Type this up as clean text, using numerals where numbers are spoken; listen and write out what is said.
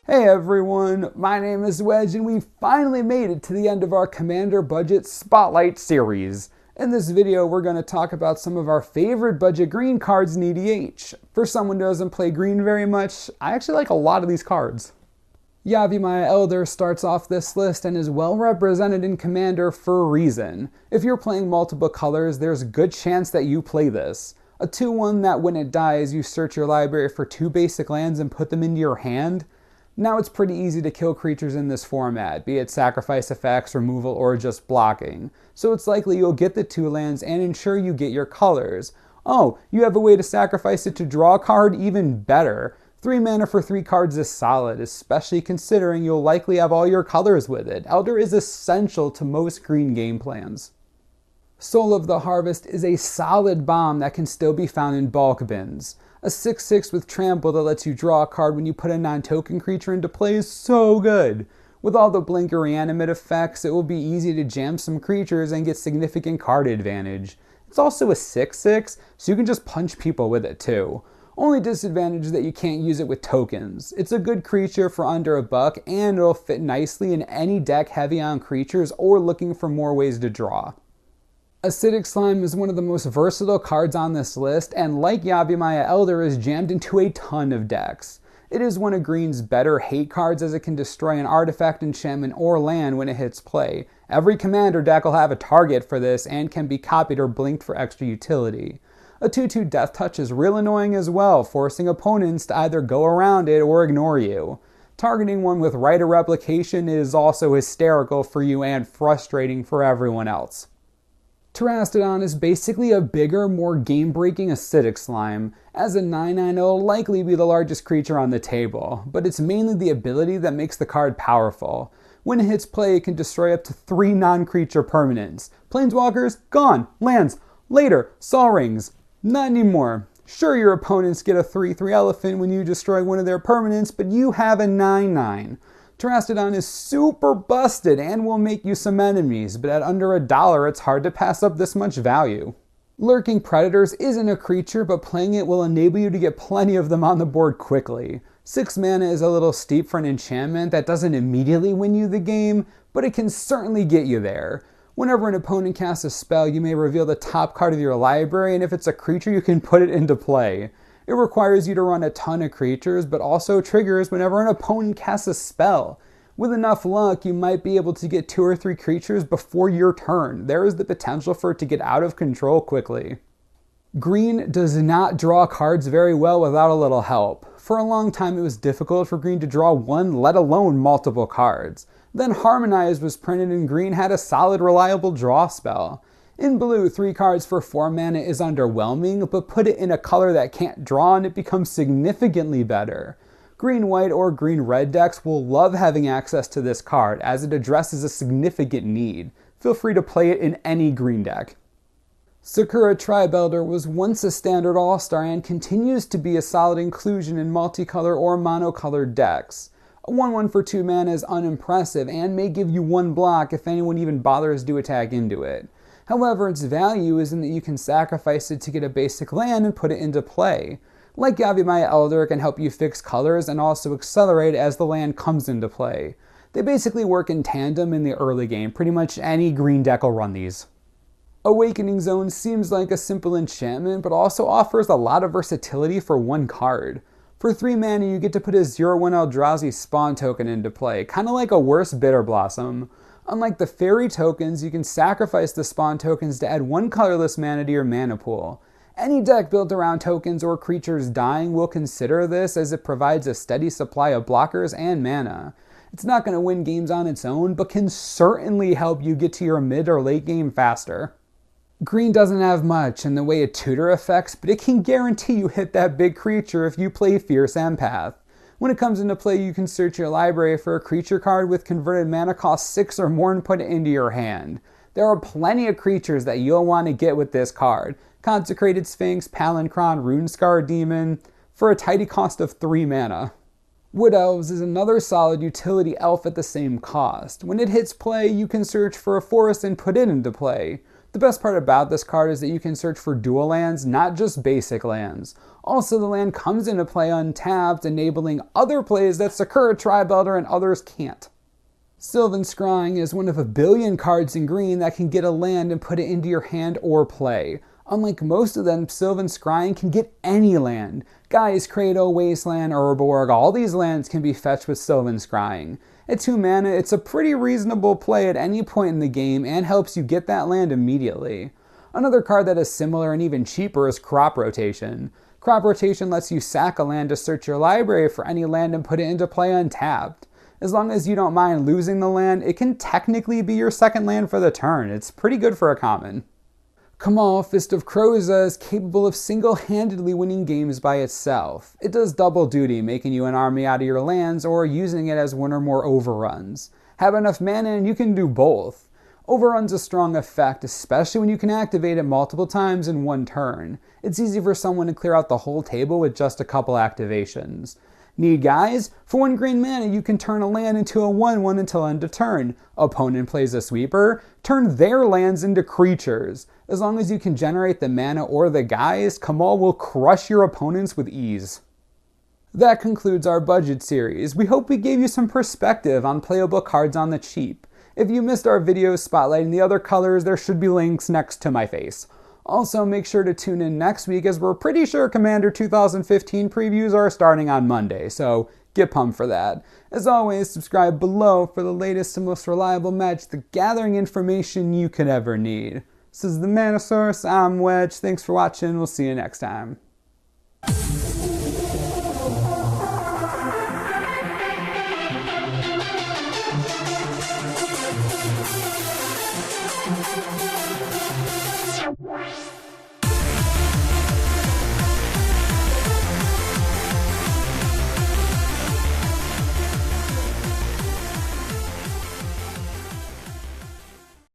Hey everyone, my name is Wedge and we finally made it to the end of our Commander Budget Spotlight series. In this video we're going to talk about some of our favorite budget green cards in EDH. For someone who doesn't play green very much, I actually like a lot of these cards. Yavimaya Elder starts off this list and is well represented in Commander for a reason. If you're playing multiple colors, there's a good chance that you play this. A 2/1 that when it dies you search your library for 2 basic lands and put them into your hand. Now it's pretty easy to kill creatures in this format, be it sacrifice effects, removal, or just blocking. So it's likely you'll get the 2 lands and ensure you get your colors. Oh, you have a way to sacrifice it to draw a card? Even better. 3 mana for 3 cards is solid, especially considering you'll likely have all your colors with it. Elder is essential to most green game plans. Soul of the Harvest is a solid bomb that can still be found in bulk bins. A 6/6 with trample that lets you draw a card when you put a non-token creature into play is so good. With all the blink or reanimate effects, it will be easy to jam some creatures and get significant card advantage. It's also a 6/6, so you can just punch people with it too. Only disadvantage is that you can't use it with tokens. It's a good creature for under $1 and it'll fit nicely in any deck heavy on creatures or looking for more ways to draw. Acidic Slime is one of the most versatile cards on this list, and like Yavimaya Elder, is jammed into a ton of decks. It is one of green's better hate cards as it can destroy an artifact, enchantment, or land when it hits play. Every commander deck will have a target for this and can be copied or blinked for extra utility. A 2/2 Death Touch is real annoying as well, forcing opponents to either go around it or ignore you. Targeting one with Rite of Replication is also hysterical for you and frustrating for everyone else. Pteranodon is basically a bigger, more game-breaking acidic slime. As a 9/9, it'll likely be the largest creature on the table, but it's mainly the ability that makes the card powerful. When it hits play, it can destroy up to 3 non-creature permanents. Planeswalkers, gone. Lands, later. Sol Rings, not anymore. Sure, your opponents get a 3/3 elephant when you destroy one of their permanents, but you have a 9/9. Pteranodon is super busted and will make you some enemies, but at under $1 it's hard to pass up this much value. Lurking Predators isn't a creature, but playing it will enable you to get plenty of them on the board quickly. 6 mana is a little steep for an enchantment that doesn't immediately win you the game, but it can certainly get you there. Whenever an opponent casts a spell, you may reveal the top card of your library, and if it's a creature, you can put it into play. It requires you to run a ton of creatures, but also triggers whenever an opponent casts a spell. With enough luck, you might be able to get 2 or 3 creatures before your turn. There is the potential for it to get out of control quickly. Green does not draw cards very well without a little help. For a long time, it was difficult for green to draw one, let alone multiple cards. Then Harmonize was printed and green had a solid, reliable draw spell. In blue, 3 cards for 4 mana is underwhelming, but put it in a color that can't draw and it becomes significantly better. Green-white or green-red decks will love having access to this card as it addresses a significant need. Feel free to play it in any green deck. Sakura Tribe Elder was once a standard all-star and continues to be a solid inclusion in multicolor or monocolored decks. A 1/1 for 2 mana is unimpressive and may give you 1 block if anyone even bothers to attack into it. However, its value is in that you can sacrifice it to get a basic land and put it into play. Like Yavimaya Elder, it can help you fix colors and also accelerate as the land comes into play. They basically work in tandem in the early game. Pretty much any green deck will run these. Awakening Zone seems like a simple enchantment, but also offers a lot of versatility for 1 card. For 3 mana, you get to put a 0/1 Eldrazi spawn token into play, kind of like a worse Bitter Blossom. Unlike the fairy tokens, you can sacrifice the spawn tokens to add 1 colorless mana to your mana pool. Any deck built around tokens or creatures dying will consider this as it provides a steady supply of blockers and mana. It's not going to win games on its own, but can certainly help you get to your mid or late game faster. Green doesn't have much in the way of tutor effects, but it can guarantee you hit that big creature if you play Fierce Empath. When it comes into play, you can search your library for a creature card with converted mana cost 6 or more and put it into your hand. There are plenty of creatures that you'll want to get with this card. Consecrated Sphinx, Palinchron, Runescar Demon, for a tidy cost of 3 mana. Wood Elves is another solid utility elf at the same cost. When it hits play, you can search for a forest and put it into play. The best part about this card is that you can search for dual lands, not just basic lands. Also, the land comes into play untapped, enabling other plays that Sakura Tri-Builder and others can't. Sylvan Scrying is one of a billion cards in green that can get a land and put it into your hand or play. Unlike most of them, Sylvan Scrying can get any land. Gaia's Cradle, Wasteland, Urborg, all these lands can be fetched with Sylvan Scrying. At 2 mana, it's a pretty reasonable play at any point in the game and helps you get that land immediately. Another card that is similar and even cheaper is Crop Rotation. Crop Rotation lets you sack a land to search your library for any land and put it into play untapped. As long as you don't mind losing the land, it can technically be your second land for the turn. It's pretty good for a common. Kamal, Fist of Kroza, is capable of single-handedly winning games by itself. It does double duty, making you an army out of your lands or using it as one or more overruns. Have enough mana and you can do both. Overrun's a strong effect, especially when you can activate it multiple times in one turn. It's easy for someone to clear out the whole table with just a couple activations. Need guys? For 1 green mana, you can turn a land into a 1/1 until end of turn. Opponent plays a sweeper, turn their lands into creatures. As long as you can generate the mana or the guys, Kamal will crush your opponents with ease. That concludes our budget series. We hope we gave you some perspective on playable cards on the cheap. If you missed our videos spotlighting the other colors, there should be links next to my face. Also, make sure to tune in next week as we're pretty sure Commander 2015 previews are starting on Monday, so get pumped for that. As always, subscribe below for the latest and most reliable Magic the Gathering information you could ever need. This is the Manosaurus, I'm Wedge, thanks for watching, we'll see you next time.